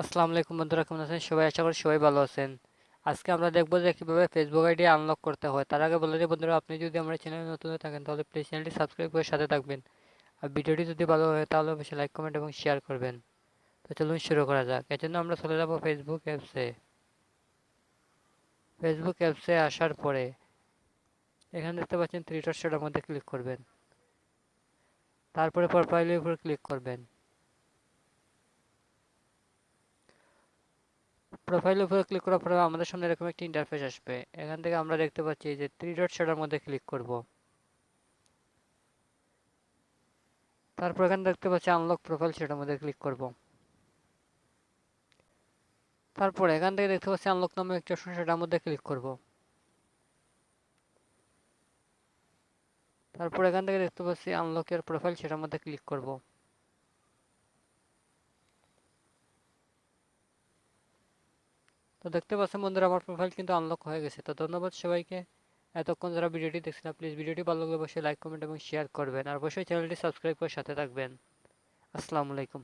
আসসালামু আলাইকুম বন্ধুরা, কেমন আছেন সবাই? আশা করি সবাই ভালো আছেন। আজকে আমরা দেখবো যে কিভাবে ফেসবুক আইডি আনলক করতে হয়। তার আগে বলে দিই বন্ধুরা, আপনি যদি আমার চ্যানেলে নতুন হয়ে থাকেন তাহলে প্লিজ চ্যানেলটি সাবস্ক্রাইব করে সাথে থাকবেন। আর ভিডিওটি যদি ভালো হয় তাহলে অবশ্যই লাইক, কমেন্ট এবং শেয়ার করবেন। তো চলুন শুরু করা যাক। এর জন্য আমরা চলে যাবো ফেসবুক অ্যাপসে। ফেসবুক অ্যাপসে আসার পরে এখানে দেখতে পাচ্ছেন থ্রি ডট সেটার মধ্যে ক্লিক করবেন। তারপরে প্রোফাইলের উপর ক্লিক করবেন। প্রোফাইলের উপরে ক্লিক করার পরে আমাদের সামনে এরকম একটি ইন্টারফেস আসবে। এখান থেকে আমরা দেখতে পাচ্ছি যে থ্রি ডট সেটার মধ্যে ক্লিক করব। তারপর এখানে দেখতে পাচ্ছি আনলক প্রোফাইল, সেটার মধ্যে ক্লিক করব। তারপর এখান থেকে দেখতে পাচ্ছি আনলক নামে একটা অপশন, সেটার মধ্যে ক্লিক করব। তারপর এখান থেকে দেখতে পাচ্ছি আনলক ইয়ার প্রোফাইল, সেটার মধ্যে ক্লিক করব। তো দেখতে পাচ্ছেন বন্ধুরা, আমার প্রোফাইল কিন্তু আনলক হয়ে গেছে। তো ধন্যবাদ সবাইকে এতক্ষণ যারা ভিডিওটি দেখছেন। প্লিজ ভিডিওটি ভালো লাগলে অবশ্যই লাইক, কমেন্ট এবং শেয়ার করবেন। আর অবশ্যই চ্যানেলটি সাবস্ক্রাইব করে সাথে থাকবেন। আসসালামু আলাইকুম।